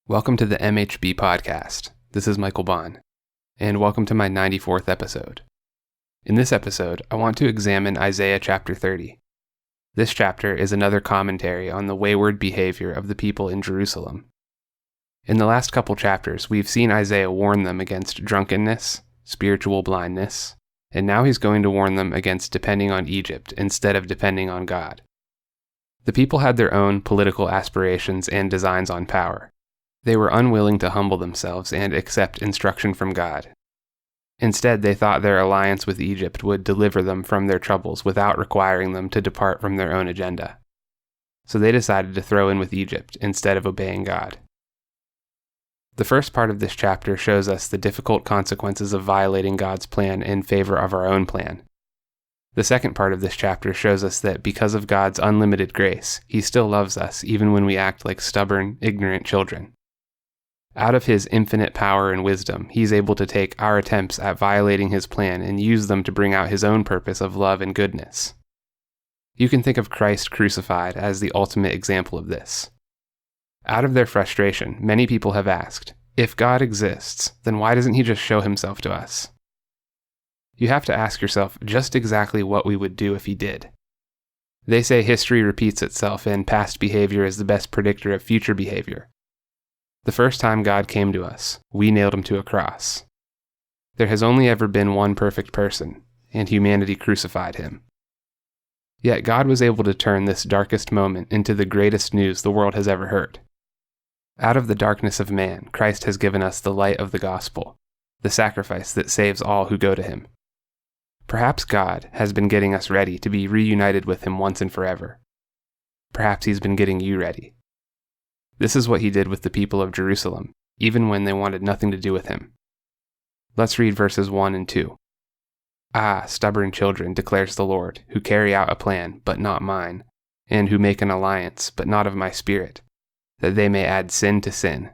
Welcome to the MHB podcast. This is Michael Bond, and welcome to my 94th episode. In this episode, I want to examine Isaiah chapter 30. This chapter is another commentary on the wayward behavior of the people in Jerusalem. In the last couple chapters, we've seen Isaiah warn them against drunkenness, spiritual blindness, and now he's going to warn them against depending on Egypt instead of depending on God. The people had their own political aspirations and designs on power. They were unwilling to humble themselves and accept instruction from God. Instead, they thought their alliance with Egypt would deliver them from their troubles without requiring them to depart from their own agenda. So they decided to throw in with Egypt instead of obeying God. The first part of this chapter shows us the difficult consequences of violating God's plan in favor of our own plan. The second part of this chapter shows us that because of God's unlimited grace, He still loves us even when we act like stubborn, ignorant children. Out of His infinite power and wisdom, He's able to take our attempts at violating His plan and use them to bring out His own purpose of love and goodness. You can think of Christ crucified as the ultimate example of this. Out of their frustration, many people have asked, if God exists, then why doesn't He just show Himself to us? You have to ask yourself just exactly what we would do if He did. They say history repeats itself and past behavior is the best predictor of future behavior. The first time God came to us, we nailed Him to a cross. There has only ever been one perfect person, and humanity crucified Him. Yet God was able to turn this darkest moment into the greatest news the world has ever heard. Out of the darkness of man, Christ has given us the light of the gospel, the sacrifice that saves all who go to Him. Perhaps God has been getting us ready to be reunited with Him once and forever. Perhaps He's been getting you ready. This is what He did with the people of Jerusalem, even when they wanted nothing to do with Him. Let's read verses 1 and 2. Ah, stubborn children, declares the Lord, who carry out a plan, but not mine, and who make an alliance, but not of my spirit, that they may add sin to sin,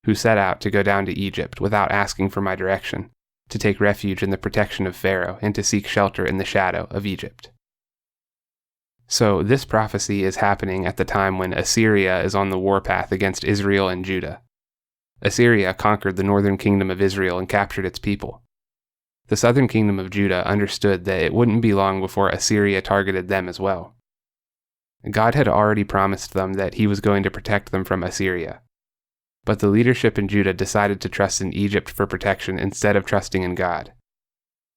who set out to go down to Egypt without asking for my direction, to take refuge in the protection of Pharaoh, and to seek shelter in the shadow of Egypt. So this prophecy is happening at the time when Assyria is on the warpath against Israel and Judah. Assyria conquered the northern kingdom of Israel and captured its people. The southern kingdom of Judah understood that it wouldn't be long before Assyria targeted them as well. God had already promised them that He was going to protect them from Assyria. But the leadership in Judah decided to trust in Egypt for protection instead of trusting in God.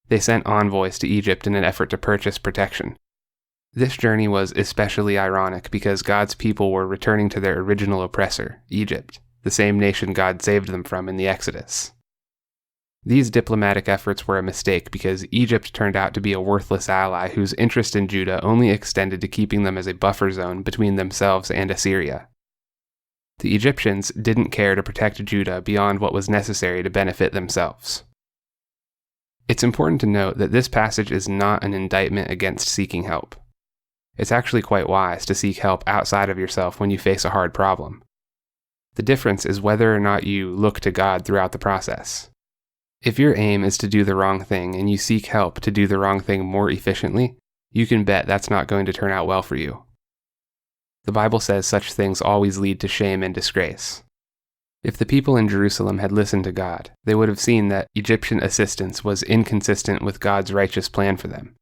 They sent envoys to Egypt in an effort to purchase protection. This journey was especially ironic because God's people were returning to their original oppressor, Egypt, the same nation God saved them from in the Exodus. These diplomatic efforts were a mistake because Egypt turned out to be a worthless ally whose interest in Judah only extended to keeping them as a buffer zone between themselves and Assyria. The Egyptians didn't care to protect Judah beyond what was necessary to benefit themselves. It's important to note that this passage is not an indictment against seeking help. It's actually quite wise to seek help outside of yourself when you face a hard problem. The difference is whether or not you look to God throughout the process. If your aim is to do the wrong thing and you seek help to do the wrong thing more efficiently, you can bet that's not going to turn out well for you. The Bible says such things always lead to shame and disgrace. If the people in Jerusalem had listened to God, they would have seen that Egyptian assistance was inconsistent with God's righteous plan for them.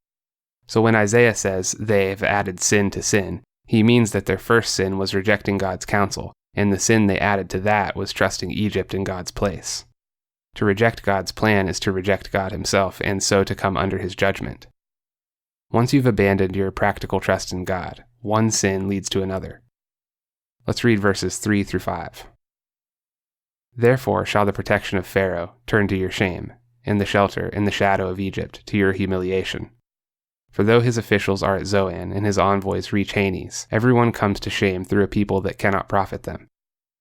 So when Isaiah says they've added sin to sin, he means that their first sin was rejecting God's counsel, and the sin they added to that was trusting Egypt in God's place. To reject God's plan is to reject God Himself, and so to come under His judgment. Once you've abandoned your practical trust in God, one sin leads to another. Let's read verses 3 through 5. Therefore shall the protection of Pharaoh turn to your shame, and the shelter in the shadow of Egypt to your humiliation. For though his officials are at Zoan and his envoys reach Hanes, everyone comes to shame through a people that cannot profit them,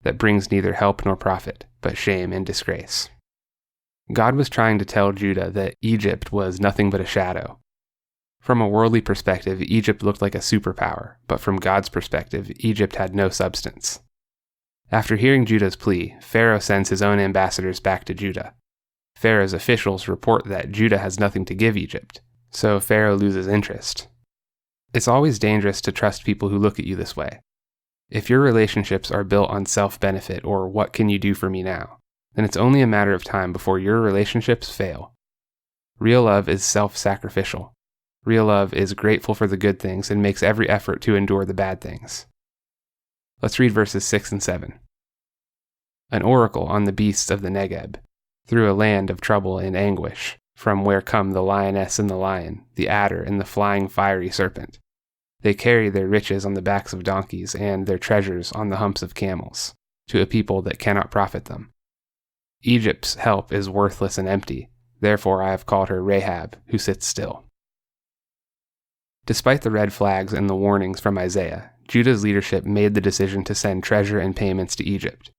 that brings neither help nor profit, but shame and disgrace. God was trying to tell Judah that Egypt was nothing but a shadow. From a worldly perspective, Egypt looked like a superpower, but from God's perspective, Egypt had no substance. After hearing Judah's plea, Pharaoh sends his own ambassadors back to Judah. Pharaoh's officials report that Judah has nothing to give Egypt, so Pharaoh loses interest. It's always dangerous to trust people who look at you this way. If your relationships are built on self-benefit or what can you do for me now, then it's only a matter of time before your relationships fail. Real love is self-sacrificial. Real love is grateful for the good things and makes every effort to endure the bad things. Let's read verses 6 and 7. An oracle on the beasts of the Negeb, through a land of trouble and anguish, from where come the lioness and the lion, the adder and the flying fiery serpent. They carry their riches on the backs of donkeys and their treasures on the humps of camels, to a people that cannot profit them. Egypt's help is worthless and empty, therefore I have called her Rahab, who sits still. Despite the red flags and the warnings from Isaiah, Judah's leadership made the decision to send treasure and payments to Egypt.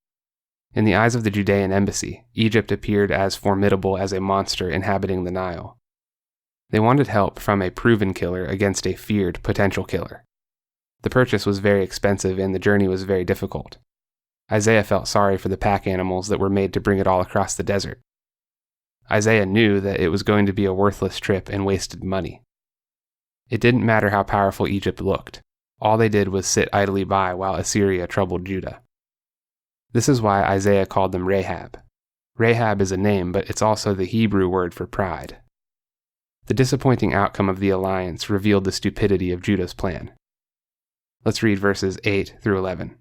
In the eyes of the Judean embassy, Egypt appeared as formidable as a monster inhabiting the Nile. They wanted help from a proven killer against a feared potential killer. The purchase was very expensive and the journey was very difficult. Isaiah felt sorry for the pack animals that were made to bring it all across the desert. Isaiah knew that it was going to be a worthless trip and wasted money. It didn't matter how powerful Egypt looked. All they did was sit idly by while Assyria troubled Judah. This is why Isaiah called them Rahab. Rahab is a name, but it's also the Hebrew word for pride. The disappointing outcome of the alliance revealed the stupidity of Judah's plan. Let's read verses 8 through 11.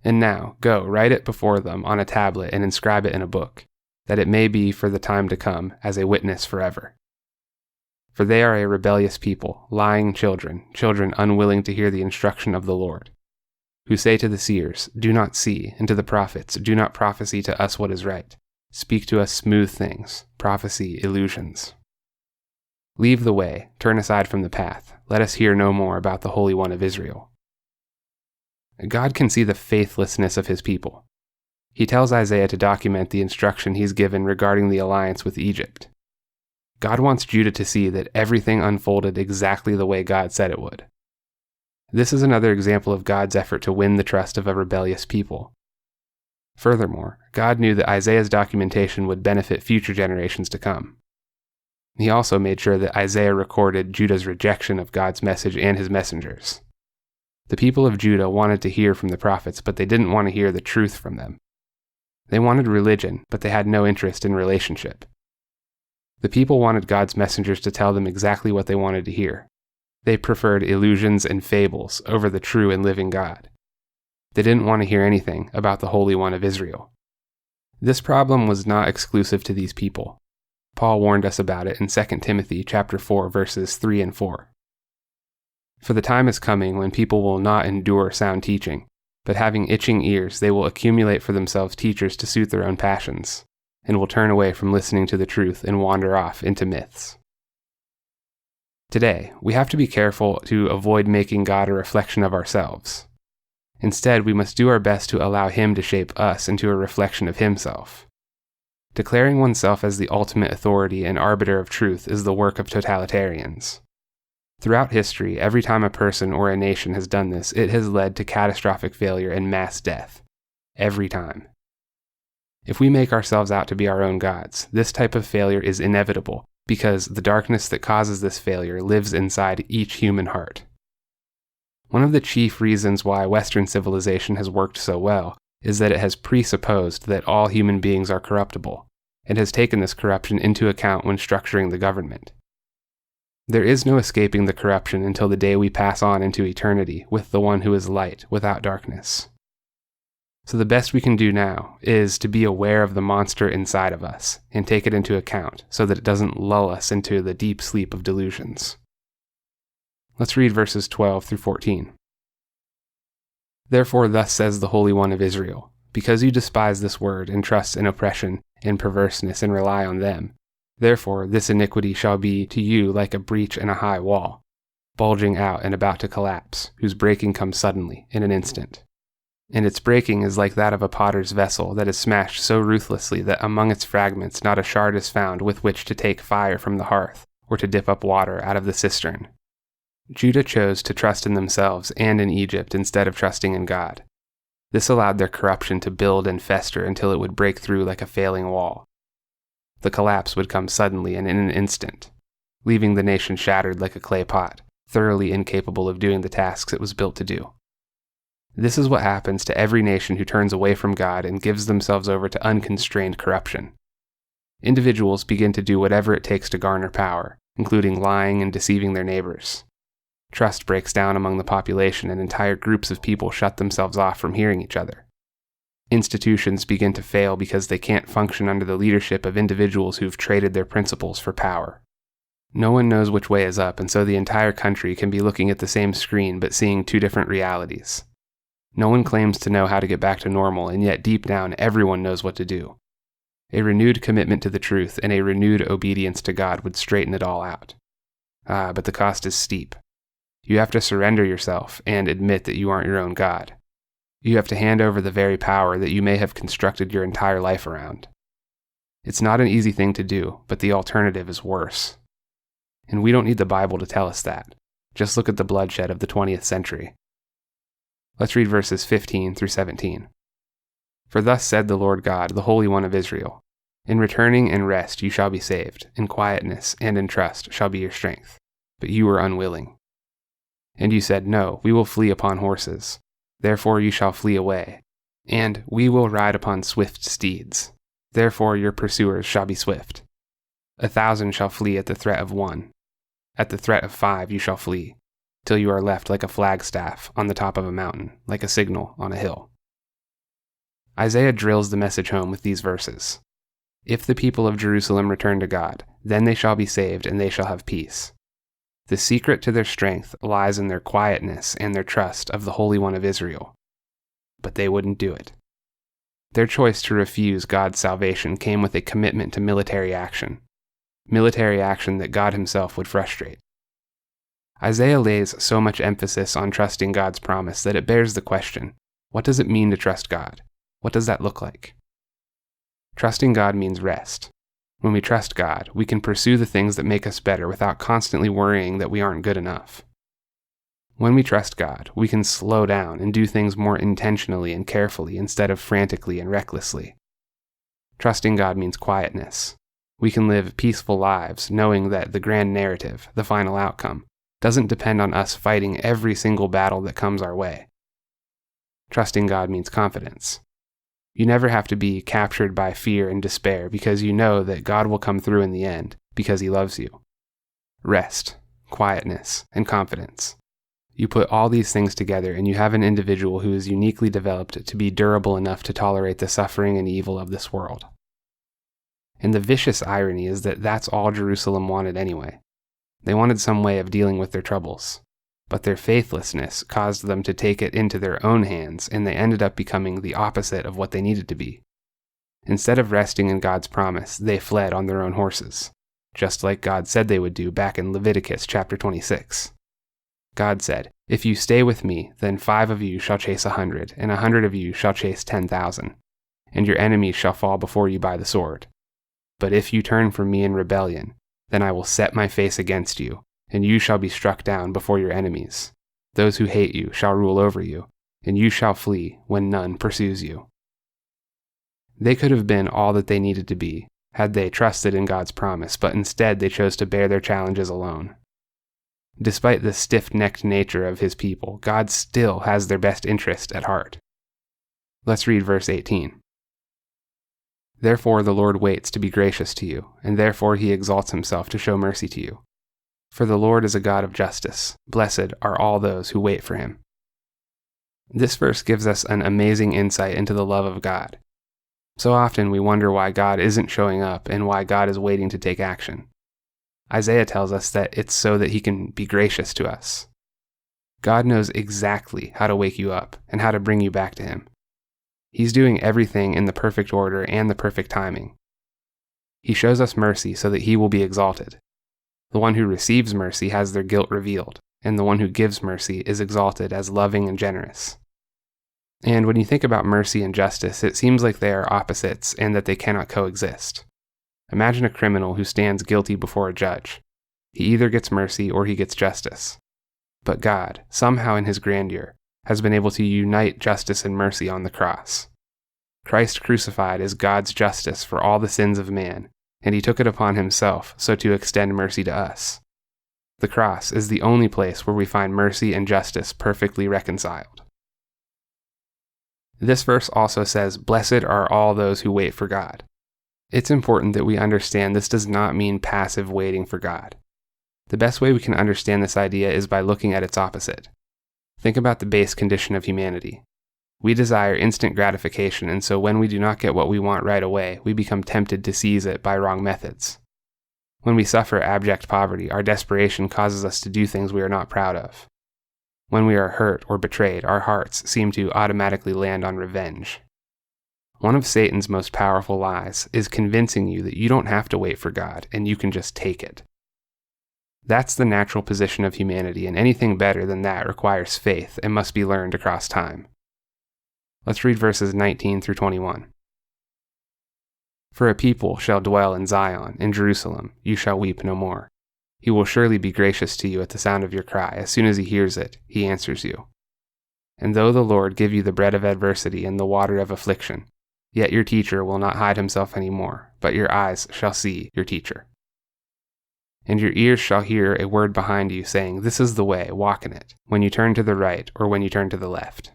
And now, go, write it before them on a tablet and inscribe it in a book, that it may be for the time to come as a witness forever. For they are a rebellious people, lying children, children unwilling to hear the instruction of the Lord, who say to the seers, do not see, and to the prophets, do not prophesy to us what is right. Speak to us smooth things, prophecy illusions. Leave the way, turn aside from the path, let us hear no more about the Holy One of Israel. God can see the faithlessness of his people. He tells Isaiah to document the instruction he's given regarding the alliance with Egypt. God wants Judah to see that everything unfolded exactly the way God said it would. This is another example of God's effort to win the trust of a rebellious people. Furthermore, God knew that Isaiah's documentation would benefit future generations to come. He also made sure that Isaiah recorded Judah's rejection of God's message and his messengers. The people of Judah wanted to hear from the prophets, but they didn't want to hear the truth from them. They wanted religion, but they had no interest in relationship. The people wanted God's messengers to tell them exactly what they wanted to hear. They preferred illusions and fables over the true and living God. They didn't want to hear anything about the Holy One of Israel. This problem was not exclusive to these people. Paul warned us about it in 2 Timothy chapter 4, verses 3 and 4. For the time is coming when people will not endure sound teaching, but having itching ears, they will accumulate for themselves teachers to suit their own passions, and will turn away from listening to the truth and wander off into myths. Today, we have to be careful to avoid making God a reflection of ourselves. Instead, we must do our best to allow him to shape us into a reflection of himself. Declaring oneself as the ultimate authority and arbiter of truth is the work of totalitarians. Throughout history, every time a person or a nation has done this, it has led to catastrophic failure and mass death. Every time. If we make ourselves out to be our own gods, this type of failure is inevitable because the darkness that causes this failure lives inside each human heart. One of the chief reasons why Western civilization has worked so well is that it has presupposed that all human beings are corruptible, and has taken this corruption into account when structuring the government. There is no escaping the corruption until the day we pass on into eternity with the one who is light without darkness. So the best we can do now is to be aware of the monster inside of us and take it into account so that it doesn't lull us into the deep sleep of delusions. Let's read verses 12 through 14. Therefore thus says the Holy One of Israel, because you despise this word and trust in oppression and perverseness and rely on them, therefore this iniquity shall be to you like a breach in a high wall, bulging out and about to collapse, whose breaking comes suddenly, in an instant. And its breaking is like that of a potter's vessel that is smashed so ruthlessly that among its fragments not a shard is found with which to take fire from the hearth, or to dip up water out of the cistern. Judah chose to trust in themselves and in Egypt instead of trusting in God. This allowed their corruption to build and fester until it would break through like a failing wall. The collapse would come suddenly and in an instant, leaving the nation shattered like a clay pot, thoroughly incapable of doing the tasks it was built to do. This is what happens to every nation who turns away from God and gives themselves over to unconstrained corruption. Individuals begin to do whatever it takes to garner power, including lying and deceiving their neighbors. Trust breaks down among the population and entire groups of people shut themselves off from hearing each other. Institutions begin to fail because they can't function under the leadership of individuals who've traded their principles for power. No one knows which way is up, and so the entire country can be looking at the same screen but seeing two different realities. No one claims to know how to get back to normal, and yet deep down everyone knows what to do. A renewed commitment to the truth and a renewed obedience to God would straighten it all out. But the cost is steep. You have to surrender yourself and admit that you aren't your own God. You have to hand over the very power that you may have constructed your entire life around. It's not an easy thing to do, but the alternative is worse. And we don't need the Bible to tell us that. Just look at the bloodshed of the 20th century. Let's read verses 15 through 17. For thus said the Lord God, the Holy One of Israel, in returning and rest you shall be saved, in quietness and in trust shall be your strength. But you were unwilling. And you said, No, we will flee upon horses. Therefore you shall flee away. And we will ride upon swift steeds. Therefore your pursuers shall be swift. 1,000 shall flee at the threat of one. At the threat of 5 you shall flee, till you are left like a flagstaff on the top of a mountain, like a signal on a hill. Isaiah drills the message home with these verses. If the people of Jerusalem return to God, then they shall be saved and they shall have peace. The secret to their strength lies in their quietness and their trust of the Holy One of Israel. But they wouldn't do it. Their choice to refuse God's salvation came with a commitment to military action that God himself would frustrate. Isaiah lays so much emphasis on trusting God's promise that it bears the question, what does it mean to trust God? What does that look like? Trusting God means rest. When we trust God, we can pursue the things that make us better without constantly worrying that we aren't good enough. When we trust God, we can slow down and do things more intentionally and carefully instead of frantically and recklessly. Trusting God means quietness. We can live peaceful lives knowing that the grand narrative, the final outcome, doesn't depend on us fighting every single battle that comes our way. Trusting God means confidence. You never have to be captured by fear and despair because you know that God will come through in the end because he loves you. Rest, quietness, and confidence. You put all these things together and you have an individual who is uniquely developed to be durable enough to tolerate the suffering and evil of this world. And the vicious irony is that that's all Jerusalem wanted anyway. They wanted some way of dealing with their troubles. But their faithlessness caused them to take it into their own hands, and they ended up becoming the opposite of what they needed to be. Instead of resting in God's promise, they fled on their own horses, just like God said they would do back in Leviticus chapter 26. God said, If you stay with me, then 5 of you shall chase 100, and 100 of you shall chase 10,000, and your enemies shall fall before you by the sword. But if you turn from me in rebellion, then I will set my face against you, and you shall be struck down before your enemies. Those who hate you shall rule over you, and you shall flee when none pursues you. They could have been all that they needed to be, had they trusted in God's promise, but instead they chose to bear their challenges alone. Despite the stiff-necked nature of his people, God still has their best interest at heart. Let's read verse 18. Therefore the Lord waits to be gracious to you, and therefore he exalts himself to show mercy to you. For the Lord is a God of justice. Blessed are all those who wait for him. This verse gives us an amazing insight into the love of God. So often we wonder why God isn't showing up and why God is waiting to take action. Isaiah tells us that it's so that he can be gracious to us. God knows exactly how to wake you up and how to bring you back to him. He's doing everything in the perfect order and the perfect timing. He shows us mercy so that he will be exalted. The one who receives mercy has their guilt revealed, and the one who gives mercy is exalted as loving and generous. And when you think about mercy and justice, it seems like they are opposites and that they cannot coexist. Imagine a criminal who stands guilty before a judge. He either gets mercy or he gets justice. But God, somehow in his grandeur, has been able to unite justice and mercy on the cross. Christ crucified is God's justice for all the sins of man, and he took it upon himself so to extend mercy to us. The cross is the only place where we find mercy and justice perfectly reconciled. This verse also says, "Blessed are all those who wait for God." It's important that we understand this does not mean passive waiting for God. The best way we can understand this idea is by looking at its opposite. Think about the base condition of humanity. We desire instant gratification, and so when we do not get what we want right away, we become tempted to seize it by wrong methods. When we suffer abject poverty, our desperation causes us to do things we are not proud of. When we are hurt or betrayed, our hearts seem to automatically land on revenge. One of Satan's most powerful lies is convincing you that you don't have to wait for God and you can just take it. That's the natural position of humanity, and anything better than that requires faith and must be learned across time. Let's read verses 19 through 21. "For a people shall dwell in Zion, in Jerusalem, you shall weep no more. He will surely be gracious to you at the sound of your cry. As soon as he hears it, he answers you. And though the Lord give you the bread of adversity and the water of affliction, yet your teacher will not hide himself any more, but your eyes shall see your teacher. And your ears shall hear a word behind you saying, 'This is the way, walk in it,' when you turn to the right or when you turn to the left."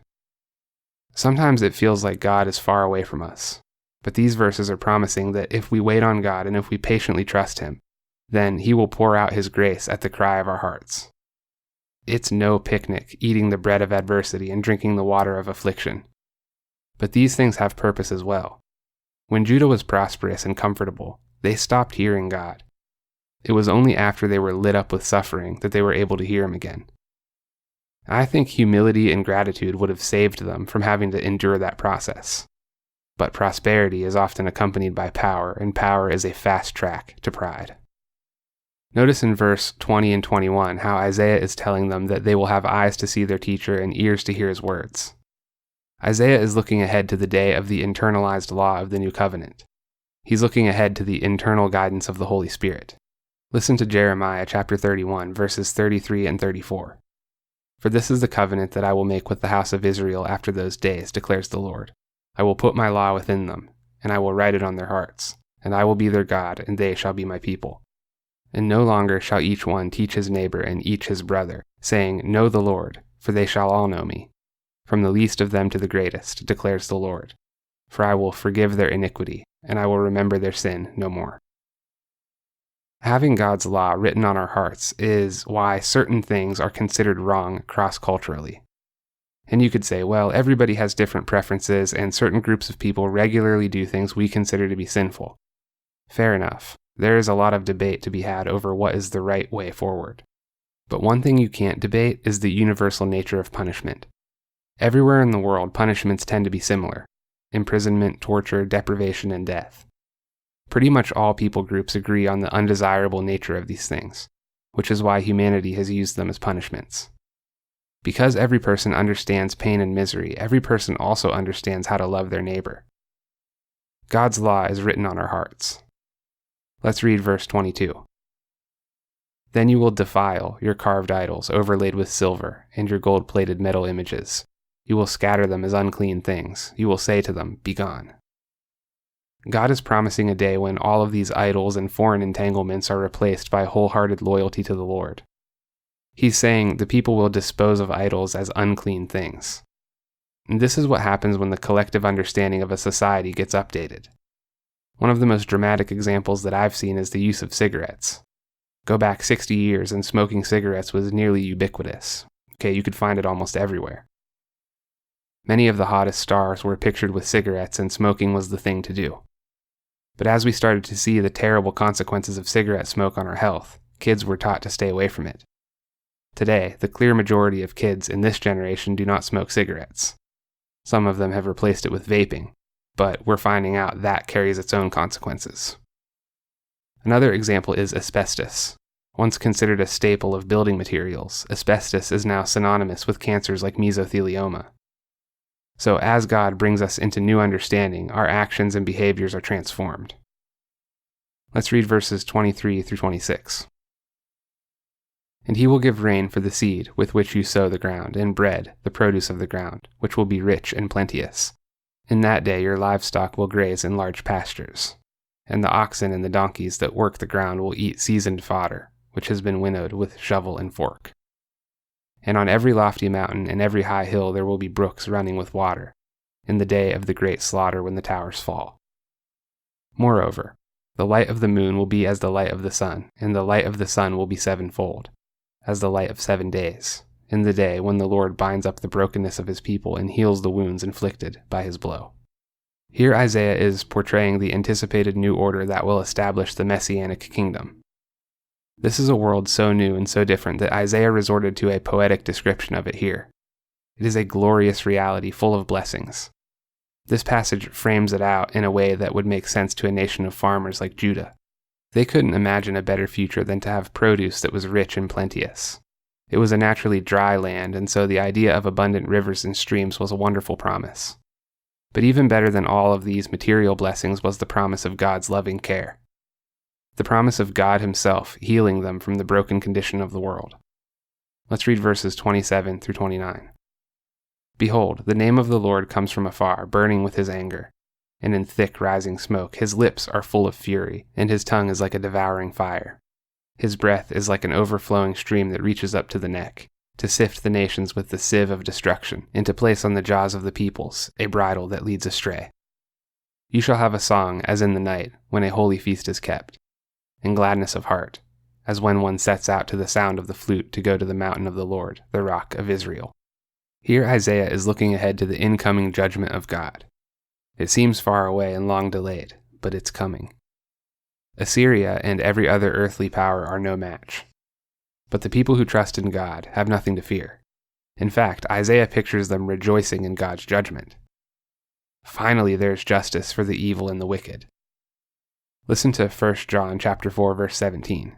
Sometimes it feels like God is far away from us, but these verses are promising that if we wait on God and if we patiently trust him, then he will pour out his grace at the cry of our hearts. It's no picnic eating the bread of adversity and drinking the water of affliction. But these things have purpose as well. When Judah was prosperous and comfortable, they stopped hearing God. It was only after they were lit up with suffering that they were able to hear him again. I think humility and gratitude would have saved them from having to endure that process. But prosperity is often accompanied by power, and power is a fast track to pride. Notice in verse 20 and 21 how Isaiah is telling them that they will have eyes to see their teacher and ears to hear his words. Isaiah is looking ahead to the day of the internalized law of the new covenant. He's looking ahead to the internal guidance of the Holy Spirit. Listen to Jeremiah chapter 31, verses 33 and 34. "For this is the covenant that I will make with the house of Israel after those days, declares the Lord. I will put my law within them, and I will write it on their hearts, and I will be their God, and they shall be my people. And no longer shall each one teach his neighbor and each his brother, saying, 'Know the Lord,' for they shall all know me, from the least of them to the greatest, declares the Lord. For I will forgive their iniquity, and I will remember their sin no more." Having God's law written on our hearts is why certain things are considered wrong cross-culturally. And you could say, well, everybody has different preferences, and certain groups of people regularly do things we consider to be sinful. Fair enough. There is a lot of debate to be had over what is the right way forward. But one thing you can't debate is the universal nature of punishment. Everywhere in the world, punishments tend to be similar: imprisonment, torture, deprivation, and death. Pretty much all people groups agree on the undesirable nature of these things, which is why humanity has used them as punishments. Because every person understands pain and misery, every person also understands how to love their neighbor. God's law is written on our hearts. Let's read verse 22. "Then you will defile your carved idols overlaid with silver and your gold-plated metal images. You will scatter them as unclean things. You will say to them, 'Begone.'" God is promising a day when all of these idols and foreign entanglements are replaced by wholehearted loyalty to the Lord. He's saying the people will dispose of idols as unclean things. And this is what happens when the collective understanding of a society gets updated. One of the most dramatic examples that I've seen is the use of cigarettes. Go back 60 years and smoking cigarettes was nearly ubiquitous. You could find it almost everywhere. Many of the hottest stars were pictured with cigarettes, and smoking was the thing to do. But as we started to see the terrible consequences of cigarette smoke on our health, kids were taught to stay away from it. Today, the clear majority of kids in this generation do not smoke cigarettes. Some of them have replaced it with vaping, but we're finding out that carries its own consequences. Another example is asbestos. Once considered a staple of building materials, asbestos is now synonymous with cancers like mesothelioma. So as God brings us into new understanding, our actions and behaviors are transformed. Let's read verses 23 through 26. "And he will give rain for the seed with which you sow the ground, and bread, the produce of the ground, which will be rich and plenteous. In that day your livestock will graze in large pastures, and the oxen and the donkeys that work the ground will eat seasoned fodder, which has been winnowed with shovel and fork. And on every lofty mountain and every high hill there will be brooks running with water, in the day of the great slaughter when the towers fall. Moreover, the light of the moon will be as the light of the sun, and the light of the sun will be sevenfold, as the light of 7 days, in the day when the Lord binds up the brokenness of his people and heals the wounds inflicted by his blow. Here Isaiah is portraying the anticipated new order that will establish the Messianic kingdom. This is a world so new and so different that Isaiah resorted to a poetic description of it here. It is a glorious reality full of blessings. This passage frames it out in a way that would make sense to a nation of farmers like Judah. They couldn't imagine a better future than to have produce that was rich and plenteous. It was a naturally dry land, and so the idea of abundant rivers and streams was a wonderful promise. But even better than all of these material blessings was the promise of God's loving care. The promise of God himself healing them from the broken condition of the world. Let's read verses 27 through 29. Behold, the name of the Lord comes from afar, burning with his anger, and in thick rising smoke. His lips are full of fury, and his tongue is like a devouring fire. His breath is like an overflowing stream that reaches up to the neck, to sift the nations with the sieve of destruction, and to place on the jaws of the peoples a bridle that leads astray. You shall have a song as in the night, when a holy feast is kept, and gladness of heart, as when one sets out to the sound of the flute to go to the mountain of the Lord, the rock of Israel. Here Isaiah is looking ahead to the incoming judgment of God. It seems far away and long delayed, but it's coming. Assyria and every other earthly power are no match. But the people who trust in God have nothing to fear. In fact, Isaiah pictures them rejoicing in God's judgment. Finally, there's justice for the evil and the wicked. Listen to 1 John chapter 4, verse 17.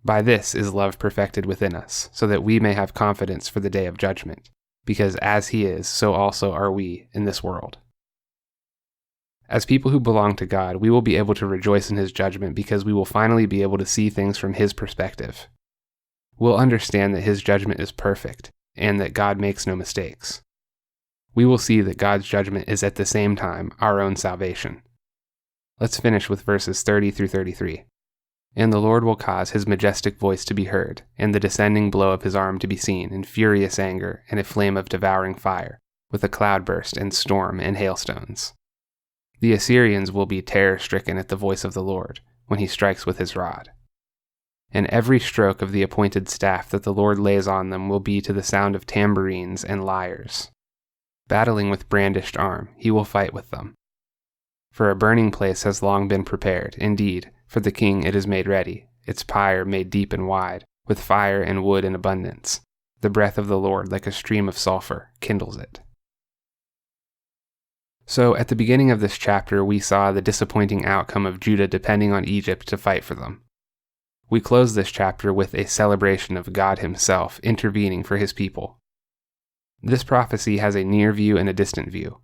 By this is love perfected within us, so that we may have confidence for the day of judgment, because as he is, so also are we in this world. As people who belong to God, we will be able to rejoice in his judgment because we will finally be able to see things from his perspective. We'll understand that his judgment is perfect, and that God makes no mistakes. We will see that God's judgment is at the same time our own salvation. Let's finish with verses 30 through 33. And the Lord will cause his majestic voice to be heard, and the descending blow of his arm to be seen, in furious anger, and a flame of devouring fire, with a cloudburst and storm and hailstones. The Assyrians will be terror-stricken at the voice of the Lord, when he strikes with his rod. And every stroke of the appointed staff that the Lord lays on them will be to the sound of tambourines and lyres. Battling with brandished arm, he will fight with them. For a burning place has long been prepared, indeed, for the king it is made ready, its pyre made deep and wide, with fire and wood in abundance. The breath of the Lord, like a stream of sulfur, kindles it. So, at the beginning of this chapter, we saw the disappointing outcome of Judah depending on Egypt to fight for them. We close this chapter with a celebration of God himself intervening for his people. This prophecy has a near view and a distant view.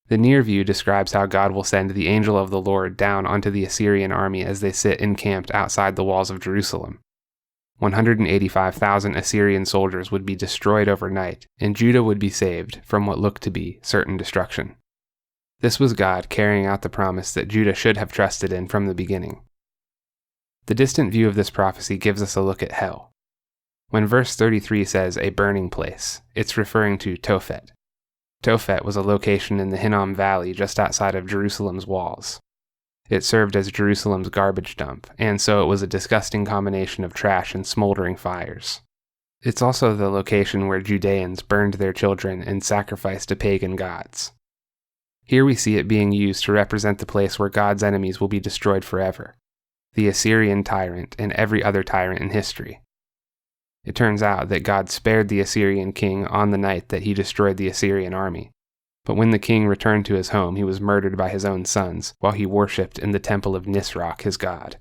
The near view describes how God will send the angel of the Lord down onto the Assyrian army as they sit encamped outside the walls of Jerusalem. 185,000 Assyrian soldiers would be destroyed overnight, and Judah would be saved from what looked to be certain destruction. This was God carrying out the promise that Judah should have trusted in from the beginning. The distant view of this prophecy gives us a look at hell. When verse 33 says a burning place, it's referring to Tophet. Tophet was a location in the Hinnom Valley just outside of Jerusalem's walls. It served as Jerusalem's garbage dump, and so it was a disgusting combination of trash and smoldering fires. It's also the location where Judeans burned their children and sacrificed to pagan gods. Here we see it being used to represent the place where God's enemies will be destroyed forever, the Assyrian tyrant and every other tyrant in history. It turns out that God spared the Assyrian king on the night that he destroyed the Assyrian army, but when the king returned to his home, he was murdered by his own sons while he worshipped in the temple of Nisroch, his god.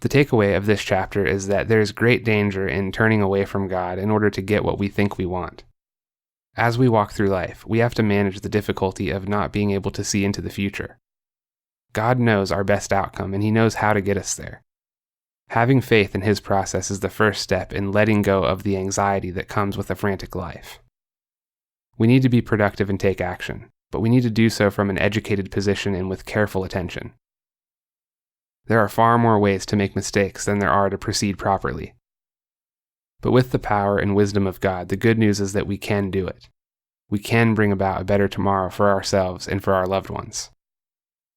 The takeaway of this chapter is that there is great danger in turning away from God in order to get what we think we want. As we walk through life, we have to manage the difficulty of not being able to see into the future. God knows our best outcome, and he knows how to get us there. Having faith in his process is the first step in letting go of the anxiety that comes with a frantic life. We need to be productive and take action, but we need to do so from an educated position and with careful attention. There are far more ways to make mistakes than there are to proceed properly. But with the power and wisdom of God, the good news is that we can do it. we can bring about a better tomorrow for ourselves and for our loved ones.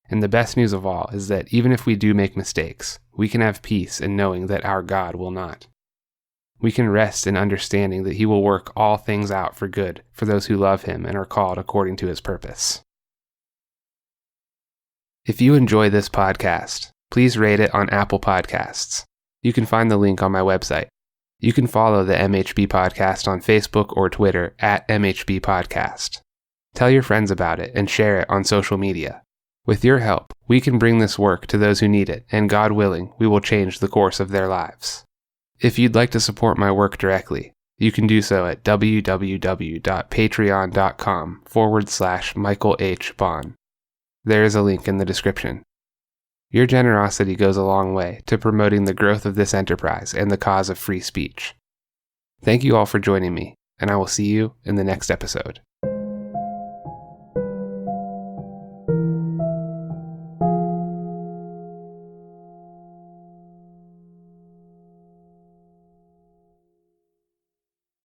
And the best news of all is that even if we do make mistakes, we can have peace in knowing that our God will not. We can rest in understanding that He will work all things out for good for those who love Him and are called according to His purpose. If you enjoy this podcast, please rate it on Apple Podcasts. You can find the link on my website. You can follow the MHB Podcast on Facebook or Twitter at MHB Podcast. Tell your friends about it and share it on social media. With your help, we can bring this work to those who need it, and God willing, we will change the course of their lives. If you'd like to support my work directly, you can do so at www.patreon.com/Michael H. Bond. There is a link in the description. Your generosity goes a long way to promoting the growth of this enterprise and the cause of free speech. Thank you all for joining me, and I will see you in the next episode.